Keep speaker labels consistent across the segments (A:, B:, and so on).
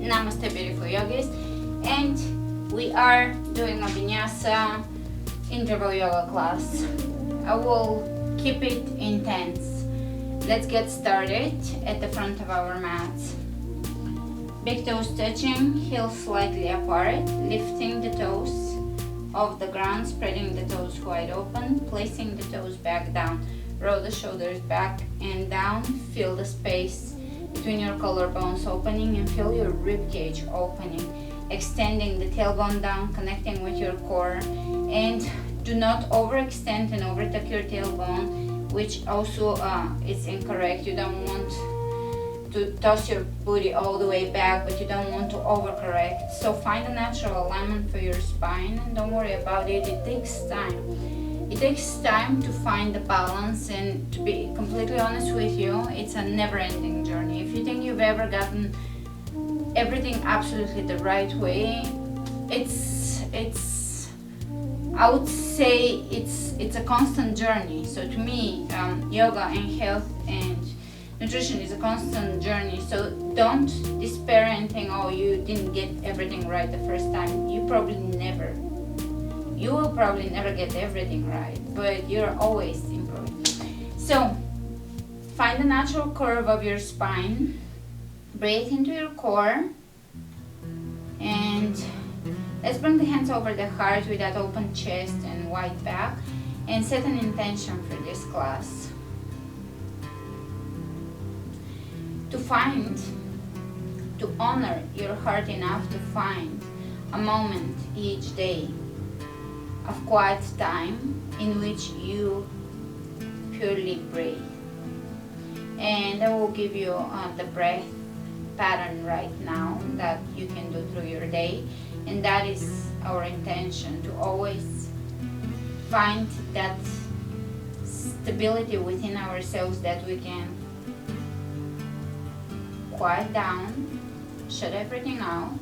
A: Namaste, beautiful yogis, and we are doing a Vinyasa interval yoga class. I will keep it intense. Let's get started at the front of our mats. Big toes touching, heels slightly apart, lifting the toes off the ground, spreading the toes wide open, placing the toes back down. Roll the shoulders back and down, feel the space between your collarbones opening and feel your rib cage opening, extending the tailbone down, connecting with your core, and do not overextend and overtuck your tailbone, which also is incorrect. You don't want to toss your booty all the way back, but you don't want to overcorrect. So find a natural alignment for your spine and don't worry about it. It takes time. It takes time to find the balance, and to be completely honest with you, it's a never-ending journey. If you think you've ever gotten everything absolutely the right way, I would say it's a constant journey. So to me, yoga and health and nutrition is a constant journey. So don't despair and think, oh, you didn't get everything right the first time. You will probably never get everything right, but you're always improving. So find the natural curve of your spine, breathe into your core, and let's bring the hands over the heart with that open chest and wide back, and set an intention for this class. To honor your heart enough to find a moment each day of quiet time in which you purely breathe. And I will give you the breath pattern right now that you can do through your day, and that is our intention, to always find that stability within ourselves, that we can quiet down, shut everything out,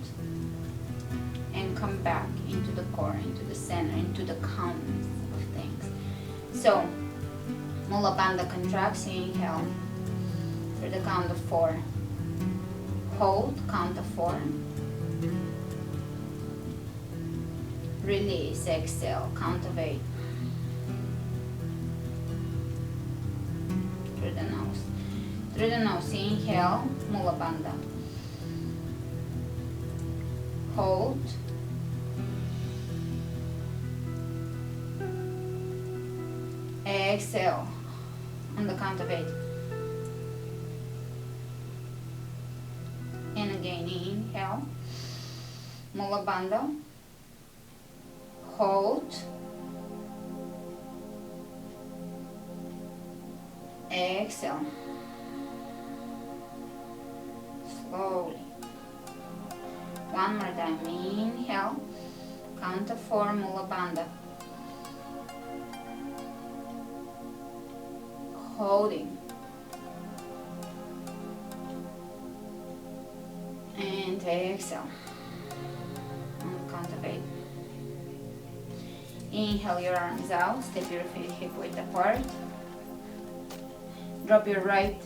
A: and come back into the core, into the center, into the calmness of things. So, Mula Bandha contracts, inhale for the count of 4. Hold, count of 4. Release, exhale, count of 8. Through the nose. Through the nose, inhale, Mula Bandha. Hold. Exhale on the count of 8. And again, inhale, Mula Bandha. Hold. Exhale. Slowly. One more time. Inhale. Count of 4, Mula Bandha. Holding. And exhale. On the count of 8. Inhale your arms out. Step your feet hip width apart. Drop your right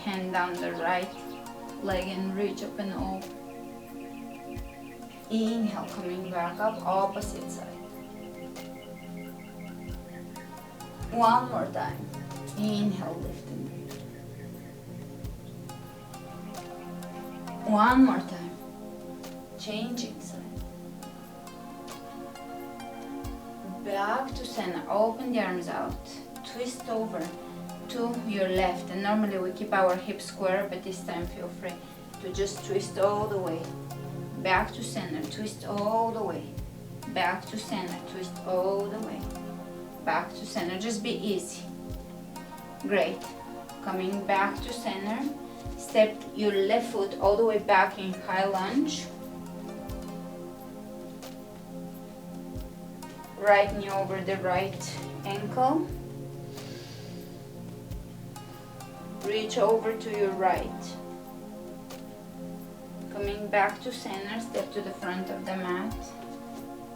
A: hand down the right leg and reach up and up. Inhale, coming back up, opposite side. One more time. Inhale, lifting. One more time. Changing side. Back to center. Open the arms out. Twist over to your left. And normally we keep our hips square, but this time feel free to just twist all the way. Back to center, twist all the way. Back to center, twist all the way. Back to center, just be easy. Great. Coming back to center, step your left foot all the way back in high lunge. Right knee over the right ankle. Reach over to your right. Coming back to center, step to the front of the mat.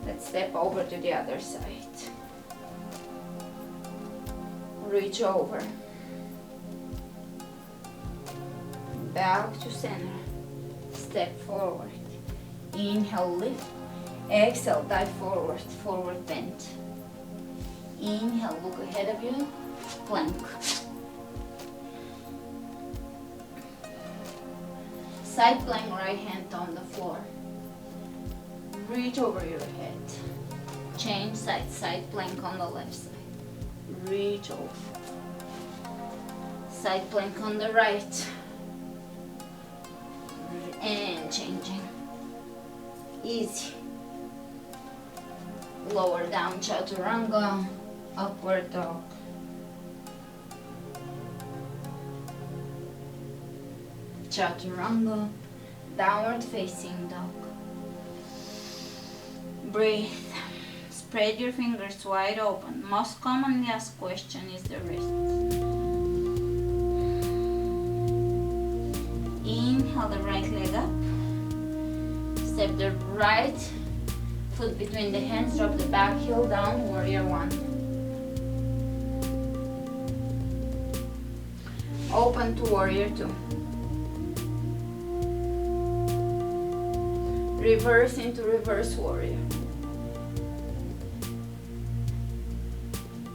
A: Let's step over to the other side. Reach over. Back to center. step forward. Inhale, lift. Exhale, dive forward, forward bend. Inhale, look ahead of you, plank. Side plank, right hand on the floor. Reach over your head. Change side, side plank on the left side. Reach over. Side plank on the right. And changing. Easy. Lower down, chaturanga, upward dog. Chaturanga, downward facing dog. Breathe. Spread your fingers wide open. Most commonly asked question is the wrist. Inhale the right leg up. Step the right foot between the hands. Drop the back heel down. Warrior one. Open to warrior two. Reverse into reverse warrior.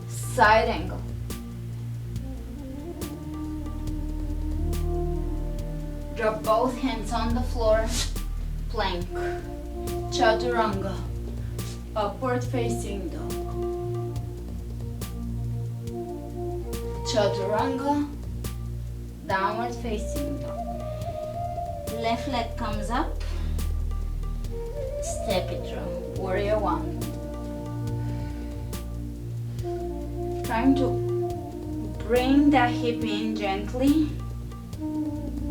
A: Side angle. Drop both hands on the floor. Plank. Chaturanga. Upward facing dog. Chaturanga. Downward facing dog. Left leg comes up. Step it through. Warrior one. Trying to bring the hip in gently.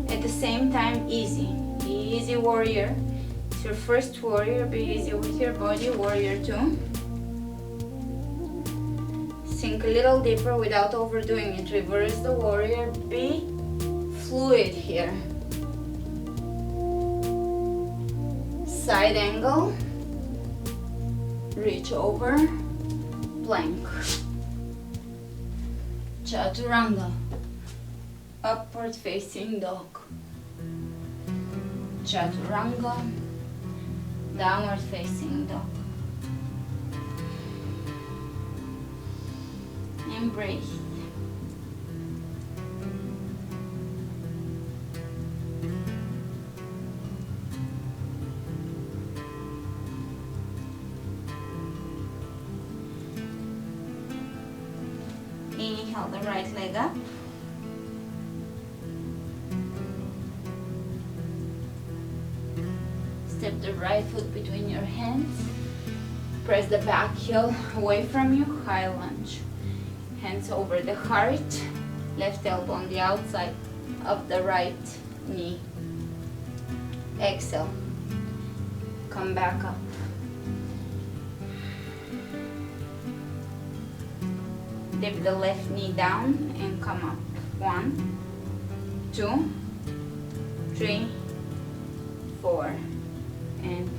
A: At the same time, easy. Easy warrior. It's your first warrior. Be easy with your body. Warrior two. Sink a little deeper without overdoing it. Reverse the warrior. Be fluid here. Side angle. Reach over. Plank. Chaturanga. Upward facing dog. Chaturanga. Downward facing dog. And breathe. Inhale the right leg up. Step the right foot between your hands. Press the back heel away from you. High lunge. Hands over the heart. Left elbow on the outside of the right knee. Exhale. Come back up. Dip the left knee down and come up. 1, 2, 3, 4, and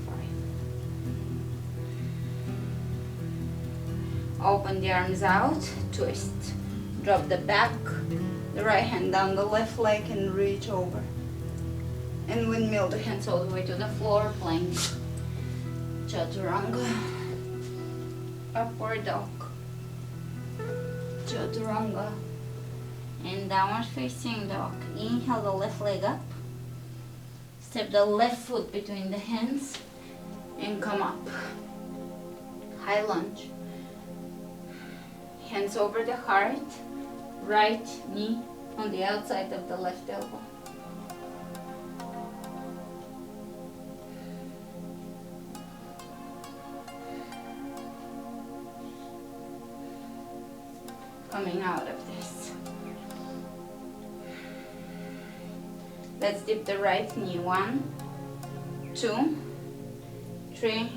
A: 5. Open the arms out, twist. Drop the back, the right hand down the left leg and reach over. And windmill the hands all the way to the floor, plank. Chaturanga. Upward dog. Chaturanga. And downward facing dog. Inhale the left leg up. Step the left foot between the hands and come up. High lunge. Hands over the heart. Right knee on the outside of the left elbow. Coming out of this. Let's dip the right knee. 1, 2, 3,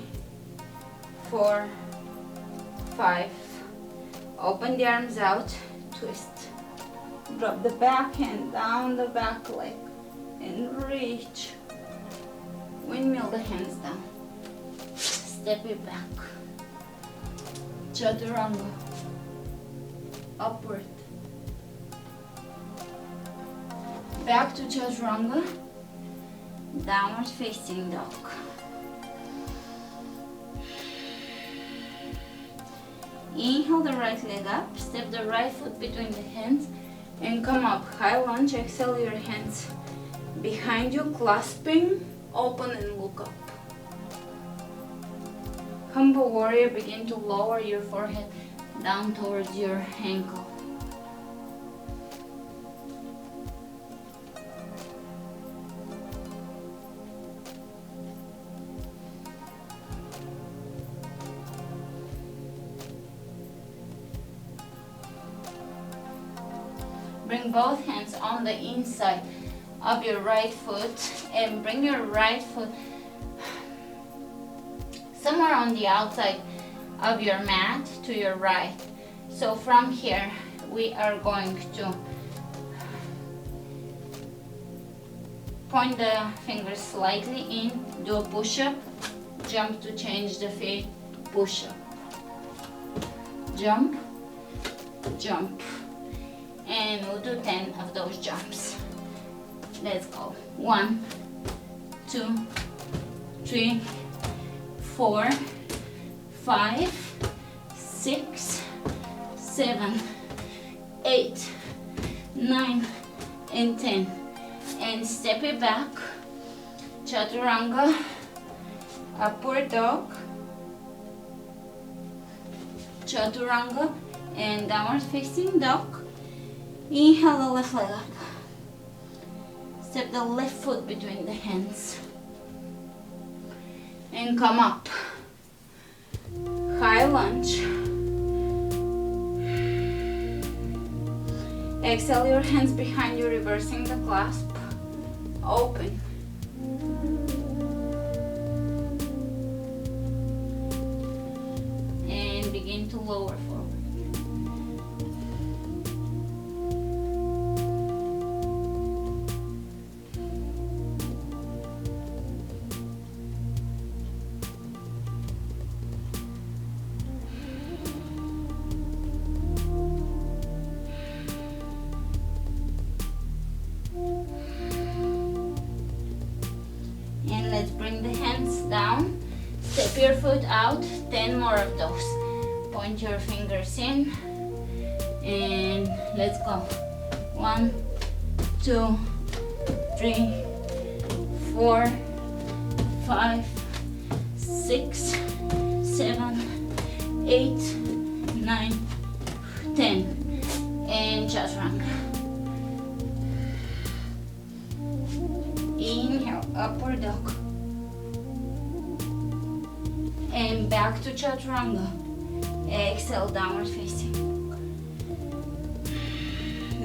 A: 4, 5. Open the arms out, twist. Drop the back hand down the back leg and reach. Windmill the hands down. Step it back. Chaturanga. Upward. Back to Chaturanga. Downward facing dog. Inhale the right leg up, step the right foot between the hands and come up. High lunge, exhale your hands behind you, clasping, open and look up. Humble warrior, begin to lower your forehead down towards your ankle. Bring both hands on the inside of your right foot and bring your right foot somewhere on the outside of your mat to your right. So from here we are going to point the fingers slightly in, do a push-up, jump to change the feet, push-up, jump, jump. And we'll do 10 of those jumps. Let's go. 1, 2, 3, 4, 5, 6, 7, 8, 9, and 10. And step it back. Chaturanga, upward dog, chaturanga, and downward facing dog. Inhale the left leg up. Step the left foot between the hands. And come up. High lunge. Exhale your hands behind you, reversing the clasp. Open. And begin to lower forward. Let's bring the hands down, step your foot out, 10 more of those. Point your fingers in and let's go. 1, 2, 3, 4, 5, 6, 7, 8, 9, 10. And chaturanga. Inhale, upward dog. And back to chaturanga. Exhale, downward facing.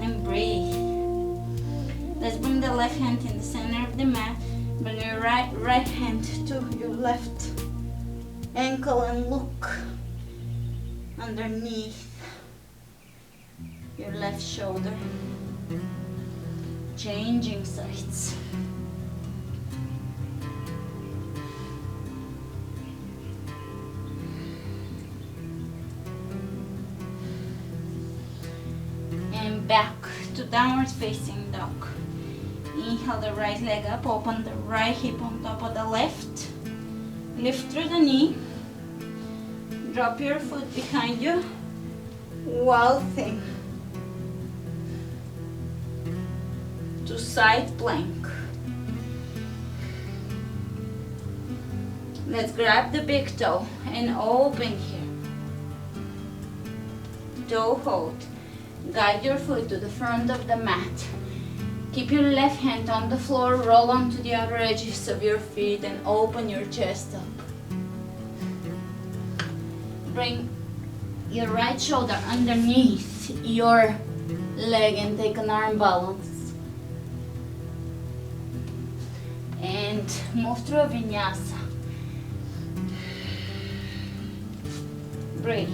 A: And breathe. Let's bring the left hand in the center of the mat. Bring your right hand to your left ankle and look underneath your left shoulder. Changing sides. And back to downward facing dog. Inhale the right leg up, open the right hip on top of the left. Lift through the knee. Drop your foot behind you. Wild thing. To side plank. Let's grab the big toe and open here. Toe hold. Guide your foot to the front of the mat. Keep your left hand on the floor, roll onto the outer edges of your feet and open your chest up. Bring your right shoulder underneath your leg and take an arm balance. And move through a vinyasa. Breathe.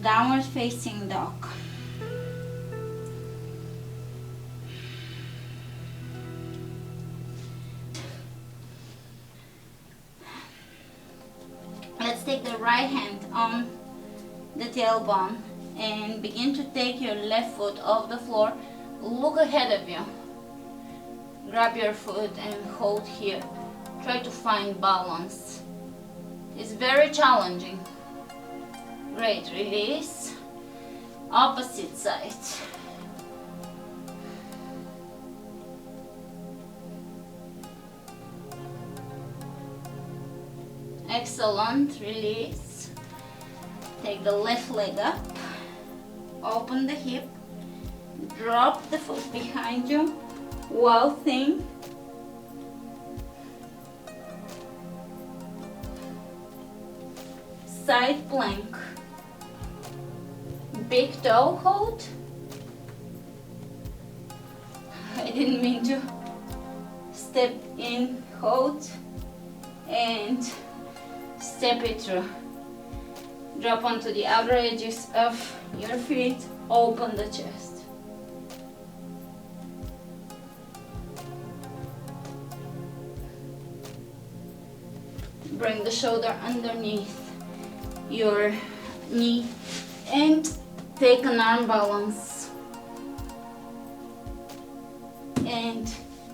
A: Downward facing dog. Let's take the right hand on the tailbone and begin to take your left foot off the floor. Look ahead of you. Grab your foot and hold here. Try to find balance. It's very challenging. Great, release. Opposite side. Excellent, release. Take the left leg up. Open the hip. Drop the foot behind you. Wild thing. Side plank. Big toe hold. I didn't mean to. Step in, hold, and step it through. Drop onto the outer edges of your feet. Open the chest. Bring the shoulder underneath your knee and take an arm balance. And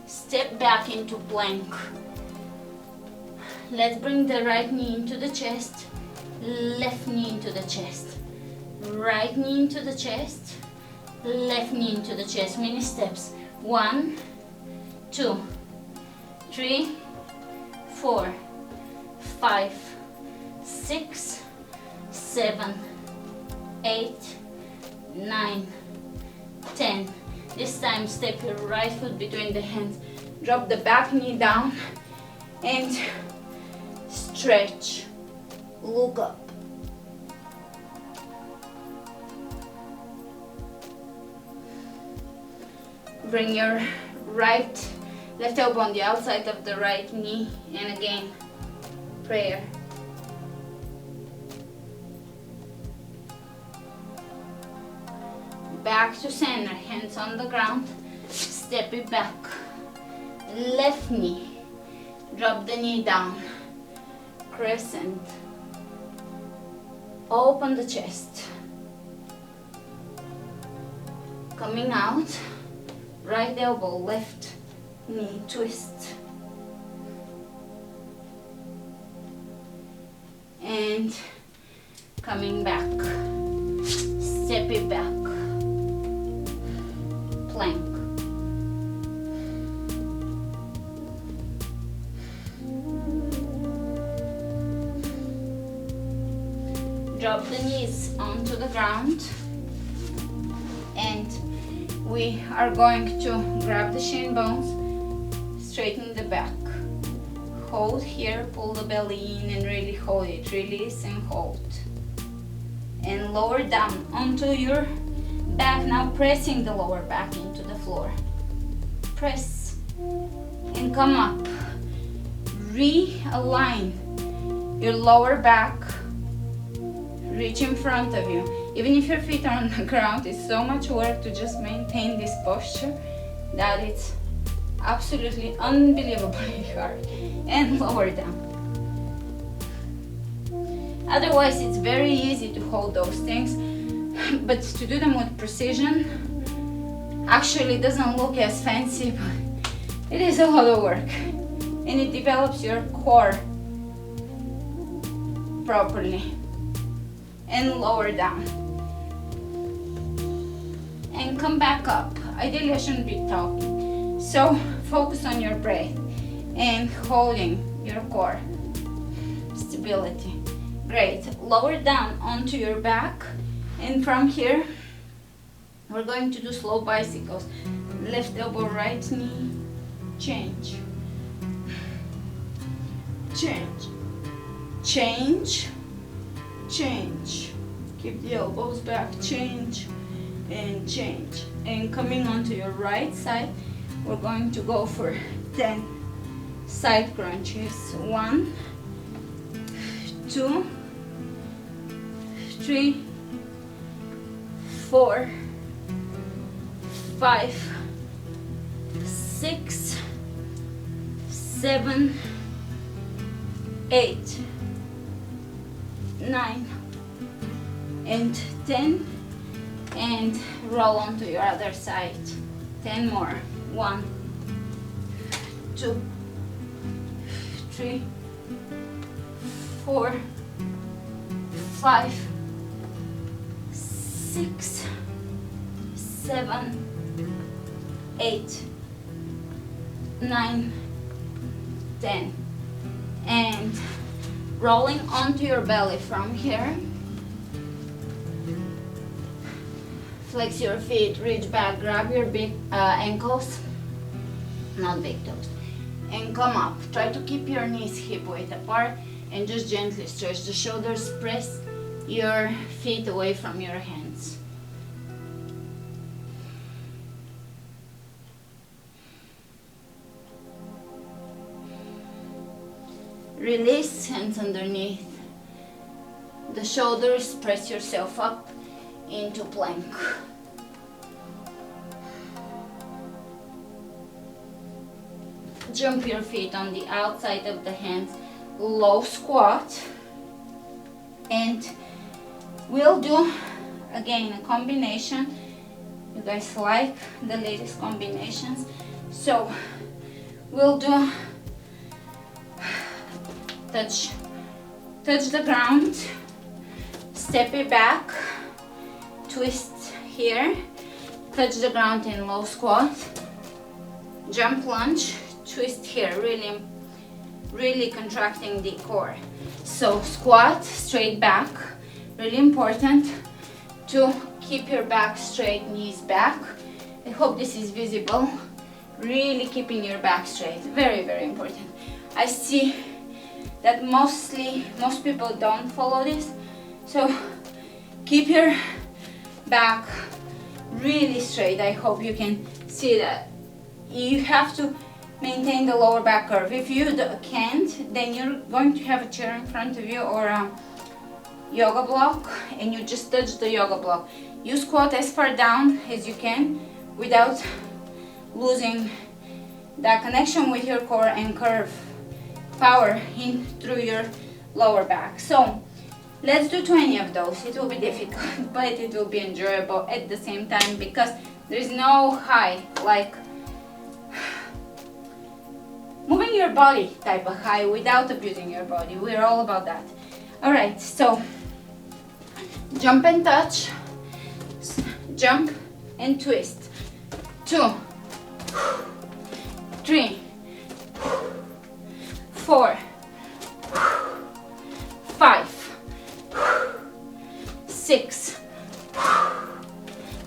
A: step back into plank. Let's bring the right knee into the chest, left knee into the chest. Right knee into the chest, left knee into the chest. Mini steps. 1, 2, 3, 4, 5, 6, 7, 8, 9, 10. This time step your right foot between the hands. Drop the back knee down and stretch. Look up. Bring your left elbow on the outside of the right knee, and again, prayer. Back to center, hands on the ground, step it back. Left knee, drop the knee down, crescent. Open the chest. Coming out, right elbow, left knee, twist. And coming back, step it back, plank. Drop the knees onto the ground, and we are going to grab the shin bones, straighten the back. Hold here, pull the belly in and really hold it. Release and hold. And lower down onto your back, now pressing the lower back into the floor. Press and come up. Realign your lower back. Reach in front of you. Even if your feet are on the ground, it's so much work to just maintain this posture that it's absolutely unbelievably hard. And lower down. Otherwise, it's very easy to hold those things, but to do them with precision actually doesn't look as fancy, but it is a lot of work, and it develops your core properly. And lower down. And come back up. Ideally, I shouldn't be talking. So focus on your breath and holding your core. Stability. Great. Lower down onto your back. And from here, we're going to do slow bicycles. Left elbow, right knee. Change. Change. Change. Change. Keep the elbows back. Change and change. And coming onto your right side, we're going to go for 10 side crunches. 1, 2, 3, 4, 5, 6, 7, 8, 9 and 10, and roll on to your other side. 10 more. 1, 2, 3, 4, 5, 6, 7, 8, 9, 10, and rolling onto your belly from here. Flex your feet, reach back, grab your big ankles, not big toes, and come up. Try to keep your knees hip width apart and just gently stretch the shoulders. Press your feet away from your hands. Release, hands underneath the shoulders. Press yourself up into plank. Jump your feet on the outside of the hands, low squat, and we'll do again a combination. You guys like the latest combinations, so we'll do touch the ground, step it back, twist here, touch the ground in low squat, jump lunge, twist here, really contracting the core. So squat, straight back, really important to keep your back straight, knees back. I hope this is visible. Really keeping your back straight, very, very important. I see that most people don't follow this, so keep your back really straight. I hope you can see that. You have to maintain the lower back curve. If you can't, then you're going to have a chair in front of you or a yoga block, and you just touch the yoga block. You squat as far down as you can without losing that connection with your core and curve power in through your lower back. So let's do 20 of those. It will be difficult, but it will be enjoyable at the same time, because there is no high like moving your body type of high without abusing your body. We're all about that. All right, so jump and touch, jump and twist. 2, 3, 4, 5, 6,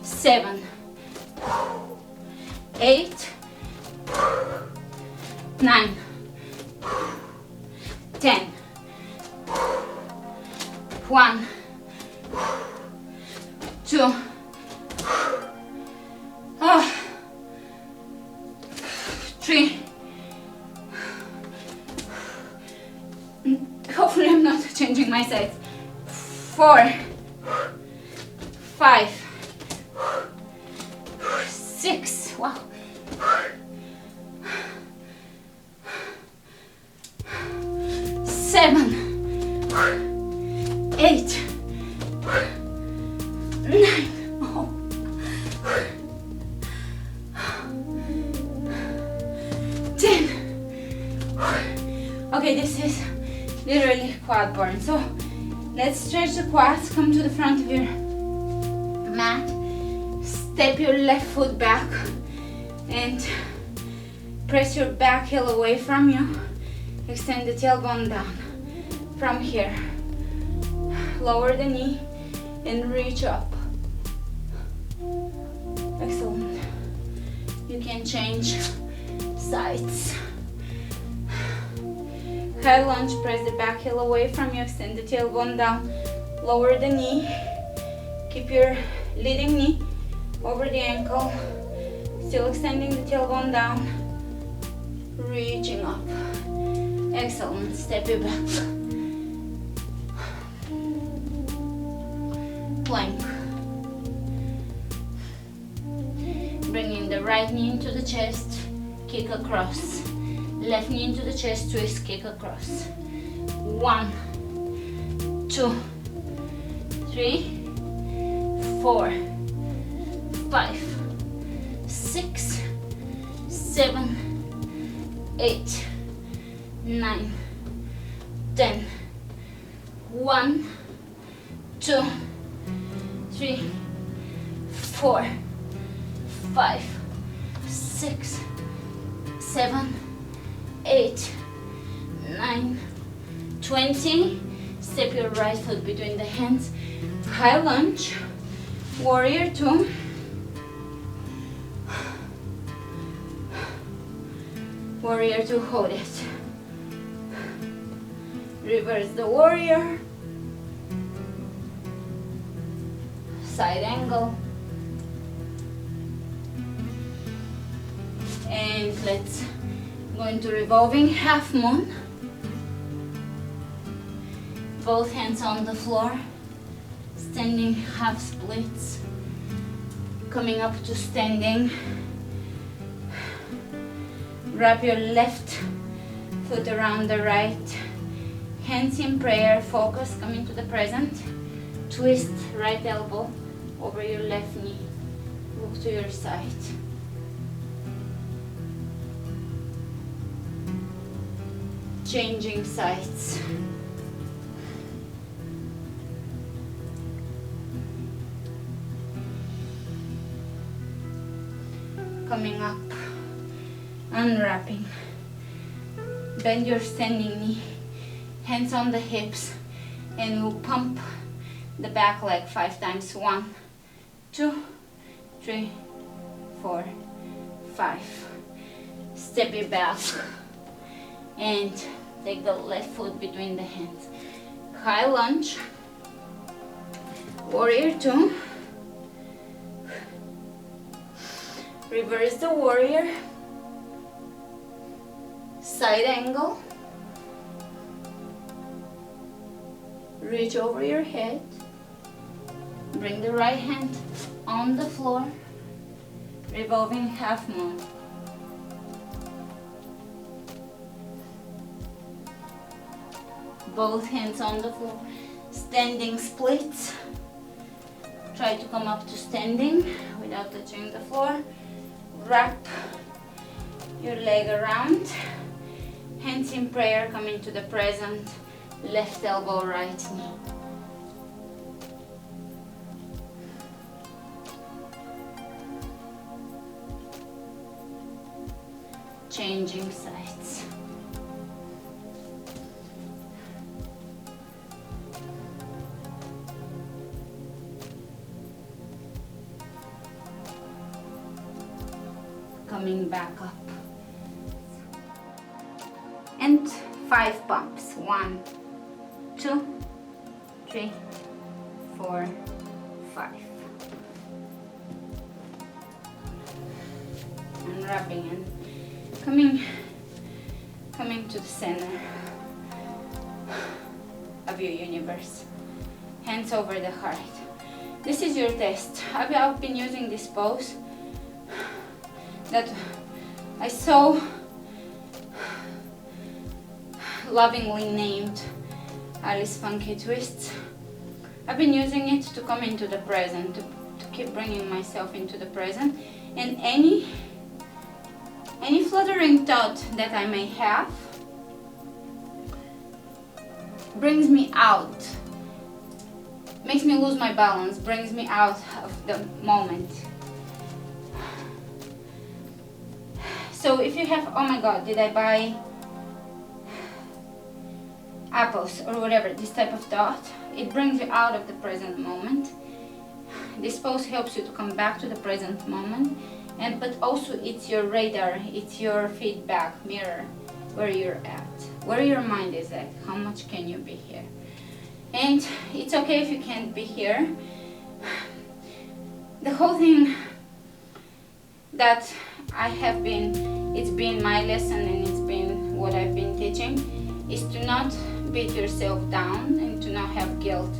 A: 7, 8, 9, 10, 1, 2, 3. Hopefully I'm not changing my sides. 4, 5, 6. Wow. 7, 8, 9. Oh. 10. Okay, this is literally quad burn. So let's stretch the quads. Come to the front of your mat. Step your left foot back and press your back heel away from you. Extend the tailbone down. From here, lower the knee and reach up. Excellent. You can change sides. High lunge, press the back heel away from you, extend the tailbone down, lower the knee, keep your leading knee over the ankle, still extending the tailbone down, reaching up. Excellent, step it back. Plank. Bringing the right knee into the chest, kick across. Left knee into the chest, twist, kick across. 1, 2, 3, 4, 5, 6, 7, 8, 9, 10. 1, 2, 3, 4, 5, 6, 7, 8, 9, 20. Step your right foot between the hands. High lunge. Warrior 2. Warrior 2, hold it. Reverse the warrior. Side angle. And let's go into revolving half moon. Both hands on the floor. Standing half splits. Coming up to standing. Wrap your left foot around the right. Hands in prayer, focus, come into the present. Twist right elbow over your left knee. Look to your side. Changing sides. Coming up, unwrapping. Bend your standing knee. Hands on the hips, and we'll pump the back leg 5 times. 1, 2, 3, 4, 5. Step it back and take the left foot between the hands. High lunge. Warrior 2. Reverse the warrior. Side angle. Reach over your head. Bring the right hand on the floor. Revolving half moon. Both hands on the floor. Standing splits. Try to come up to standing without touching the floor. Wrap your leg around. Hands in prayer, come into the present. Left elbow, right knee. Changing sides. Coming back up. And 5 pumps. 1, 2, 3, 4, 5. Unwrapping and coming to the center of your universe. Hands over the heart. This is your test. I've been using this pose that I so lovingly named Alice Funky Twists. I've been using it to come into the present, to keep bringing myself into the present, and any fluttering thought that I may have brings me out, makes me lose my balance, brings me out of the moment. So if you have, oh my god, did I buy apples or whatever, this type of thought, it brings you out of the present moment. This pose helps you to come back to the present moment, but also it's your radar, it's your feedback mirror, where you're at, where your mind is at, how much can you be here. And it's okay if you can't be here. The whole thing that it's been my lesson and it's been what I've been teaching, is to not beat yourself down and to not have guilt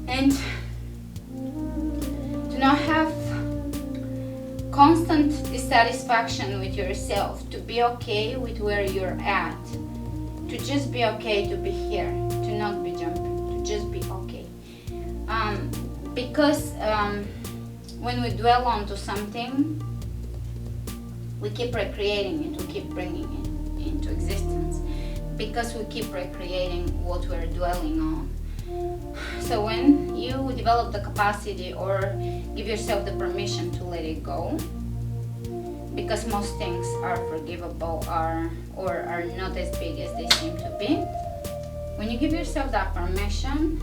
A: and to not have constant dissatisfaction with yourself, to be okay with where you're at, to just be okay to be here, to not be jumping, to just because when we dwell onto something, we keep recreating it, we keep bringing it into existence, because we keep recreating what we're dwelling on. So when you develop the capacity or give yourself the permission to let it go, because most things are forgivable or are not as big as they seem to be, when you give yourself that permission,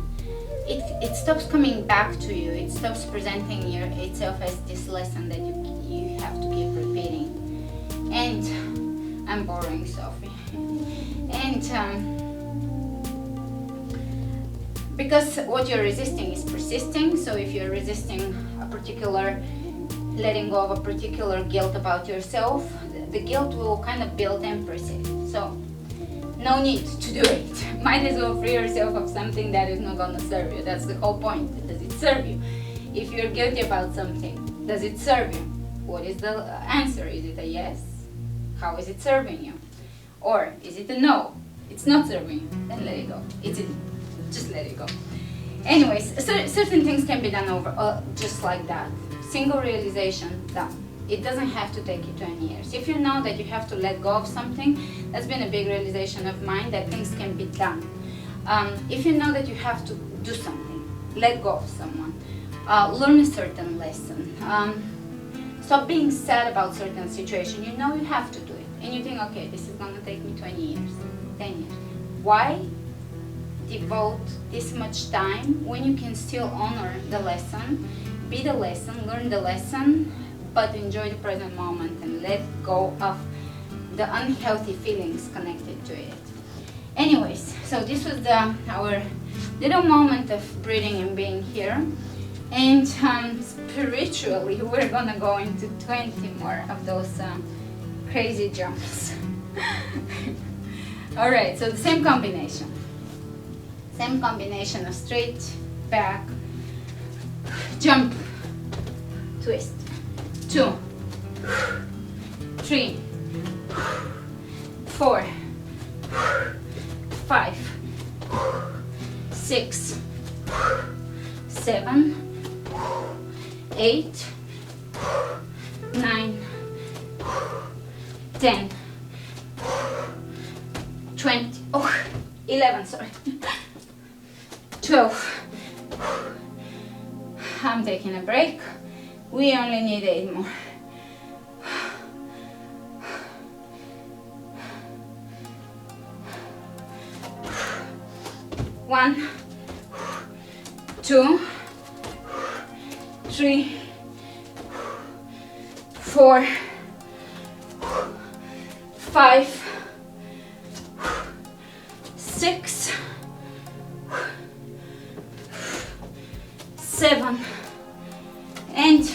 A: it stops coming back to you. It stops presenting itself as this lesson that you have to keep repeating. And I'm boring, Sophie. And because what you're resisting is persisting. So if you're resisting a particular letting go of a particular guilt about yourself, the guilt will kind of build and persist. So no need to do it. Might as well free yourself of something that is not going to serve you. That's the whole point. Does it serve you? If you're guilty about something, does it serve you? What is the answer? Is it a yes? How is it serving you? Or is it a no? It's not serving you. Then let it go. Just let it go. Anyways, certain things can be done over just like that. Single realization, done. It doesn't have to take you 20 years. If you know that you have to let go of something, that's been a big realization of mine, that things can be done. If you know that you have to do something, let go of someone, learn a certain lesson, stop being sad about certain situation. You know you have to do it. And you think, okay, this is going to take me 20 years, 10 years. Why devote this much time when you can still honor the lesson, be the lesson, learn the lesson, but enjoy the present moment and let go of the unhealthy feelings connected to it. Anyways, so this was our little moment of breathing and being here. And spiritually, we're gonna go into 20 more of those crazy jumps. All right, so the same combination of straight, back, jump, twist, 2, 3, 4, 5, 6, 7, 8, 9, 10, 20, 11, sorry, 12. I'm taking a break. We only need 8 more. One, 2, 3, 4, 5, 6, 7, and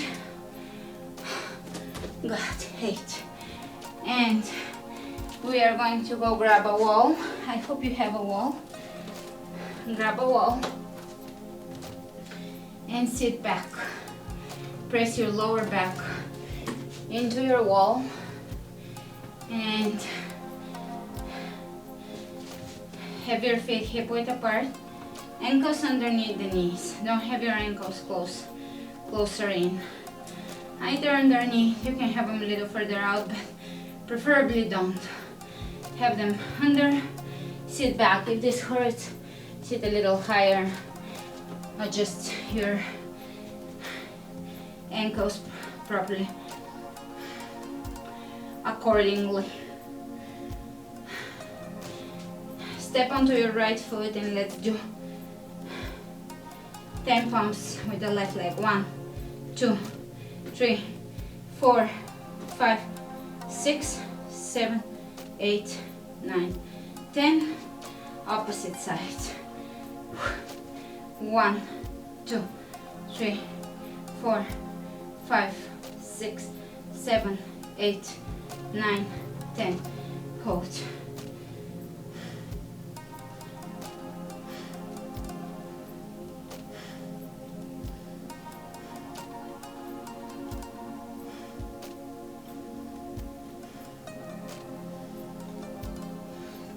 A: God, 8. And we are going to go grab a wall. I hope you have a wall. Grab a wall and sit back. Press your lower back into your wall and have your feet hip width apart, ankles underneath the knees. Don't have your ankles closer in. Either underneath, you can have them a little further out, but preferably don't. Have them under, sit back. If this hurts, sit a little higher. Adjust your ankles properly, accordingly. Step onto your right foot and let's do 10 pumps with the left leg. 1, 2, 3, 4, 5, 6, 7, 8, 9, 10. Opposite side. 1, 2, 3, 4, 5, 6, 7, 8, 9, 10. Hold.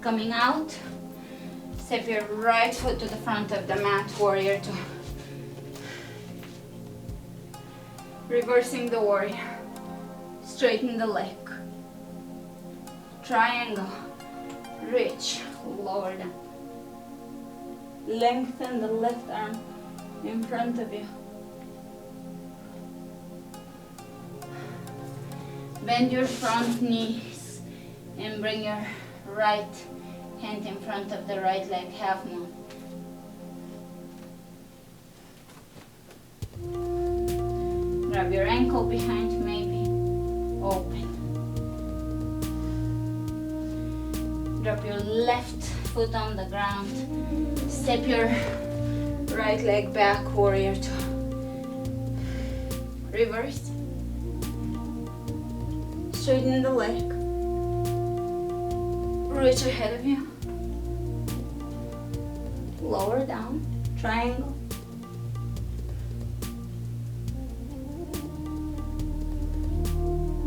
A: Coming out, step your right foot to the front of the mat, warrior 2. Reversing the warrior. Straighten the leg. Triangle. Reach. Lower down. Lengthen the left arm in front of you. Bend your front knees and bring your right hand in front of the right leg, half moon. Grab your ankle behind, maybe. Open. Drop your left foot on the ground. Step your right leg back, warrior two. Reverse. Straighten the leg. Reach ahead of you. Lower down. Triangle.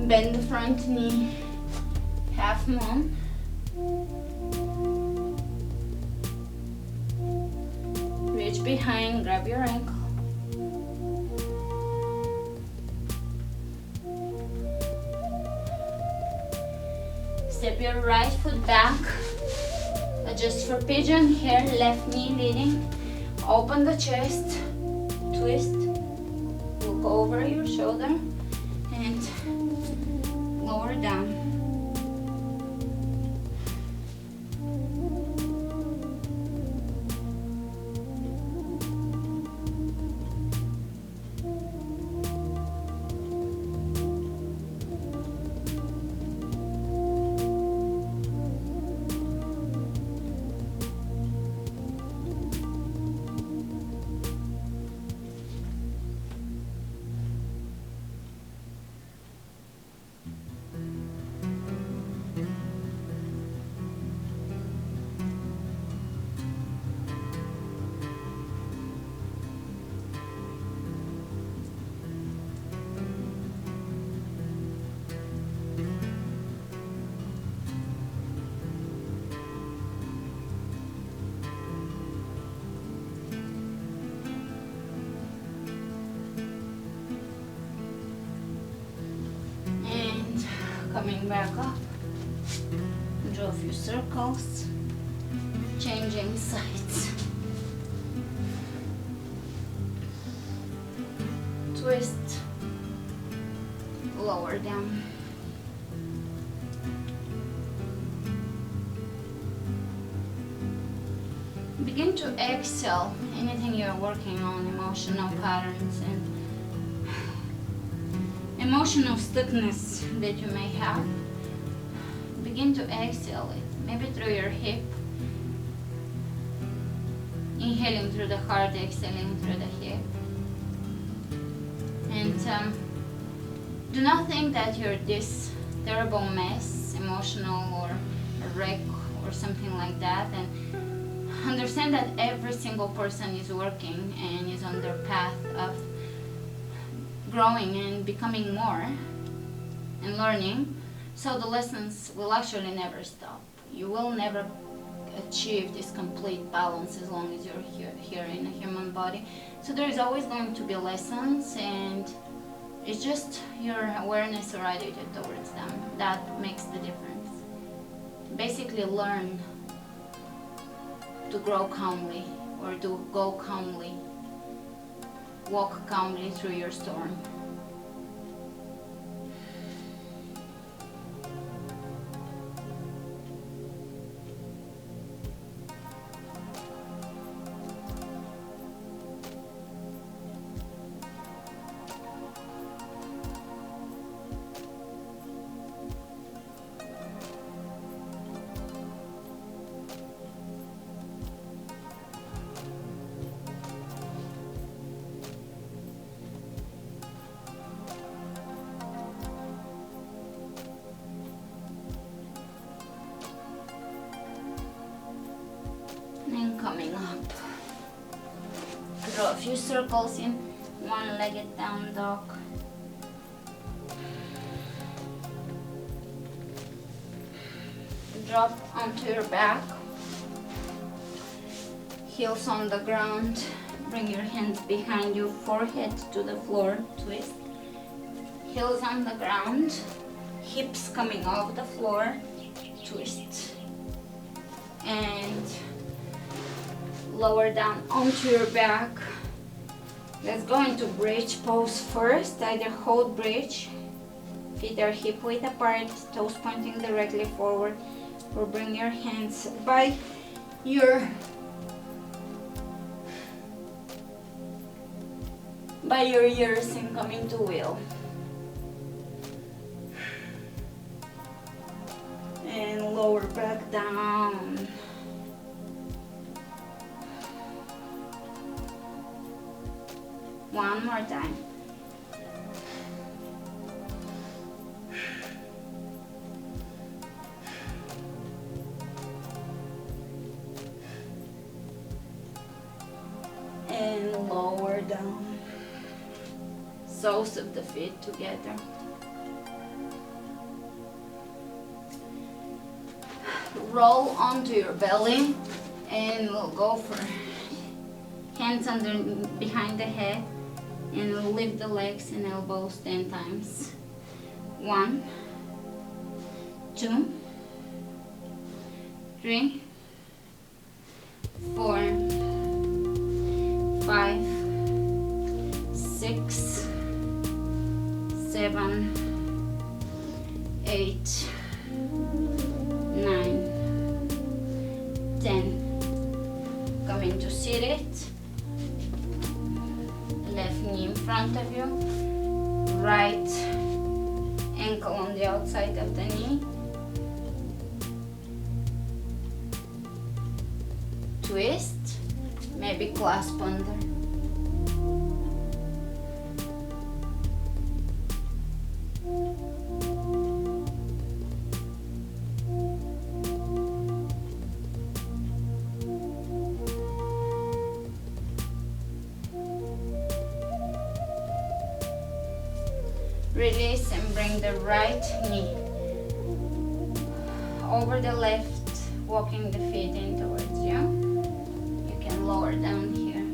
A: Bend the front knee. Half moon. Reach behind. Grab your ankle. Step your right foot back. Adjust for pigeon. Here, left knee leading. Open the chest. Twist. Look over your shoulder and lower down. Coming back up, draw a few circles, changing sides, twist, lower down, begin to exhale anything you're working on, emotional patterns and emotional stuckness that you may have. Begin to exhale it, maybe through your hip. Inhaling through the heart, exhaling through the hip. And do not think that you're this terrible mess, emotional or a wreck or something like that. And understand that every single person is working and is on their path of growing and becoming more and learning, so the lessons will actually never stop. You will never achieve this complete balance as long as you're here in a human body. So there is always going to be lessons, and it's just your awareness or attitude towards them that makes the difference. Basically learn to grow calmly, or to go calmly. Walk calmly through your storm. And coming up, draw a few circles in one-legged down dog. Drop onto your back, heels on the ground. Bring your hands behind you, forehead to the floor, twist. heels on the ground, hips coming off the floor, twist, and lower down onto your back. Let's go into bridge pose first. Either hold bridge, feet are hip width apart, toes pointing directly forward, or bring your hands by your ears and come into wheel. And lower back down. One more time. And lower down. Soles of the feet together. Roll onto your belly and we'll go for hands under behind the head, and we'll lift the legs and elbows 10 times. 1, 2, 3, 4, 5, 6, 7, 8, 9, 10. Come into seated. Left knee in front of you. Right ankle on the outside of the knee. Twist. Maybe clasp under. Release and bring the right knee over the left, walking the feet in towards you. You can lower down here.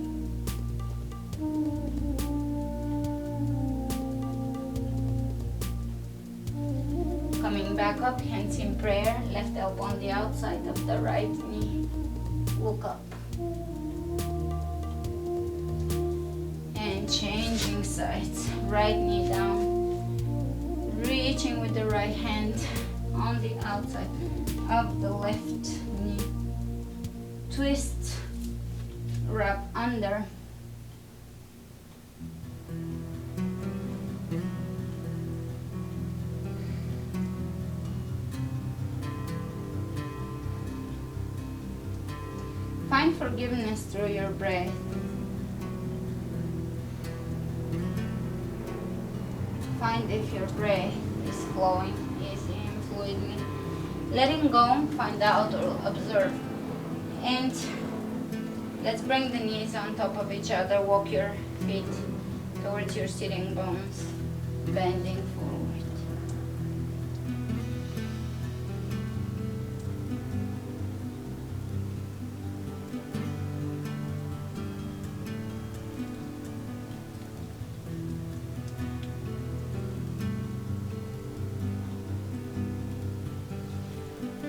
A: Coming back up, hands in prayer, left elbow on the outside of the right knee. Look up. And changing sides, right knee down. Reaching with the right hand on the outside of the left knee. Twist, wrap under. Find forgiveness through your breath. Find if your breath is flowing easy and fluidly. Letting go, find out or observe. And let's bring the knees on top of each other. Walk your feet towards your sitting bones, bending forward.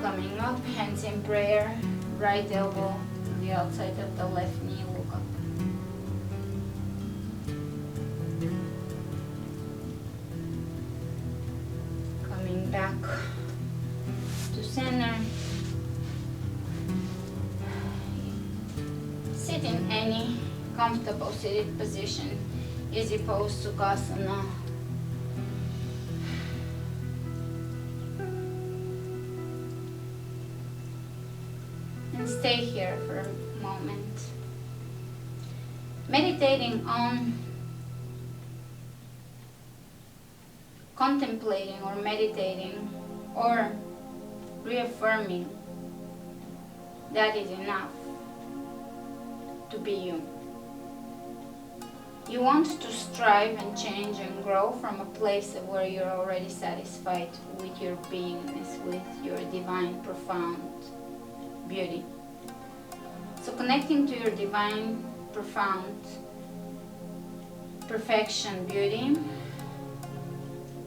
A: Coming up, hands in prayer, right elbow on the outside of the left knee, look up. Coming back to center. Sit in any comfortable seated position, easy pose, Sukhasana. Stay here for a moment, meditating on, contemplating or meditating or reaffirming that is enough to be you. You want to strive and change and grow from a place of where you're already satisfied with your beingness, with your divine, profound beauty. So connecting to your divine, profound perfection, beauty,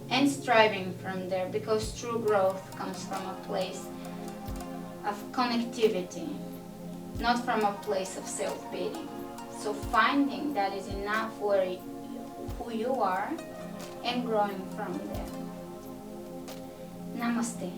A: and striving from there, because true growth comes from a place of connectivity, not from a place of self-pity. So finding that is enough for who you are and growing from there. Namaste.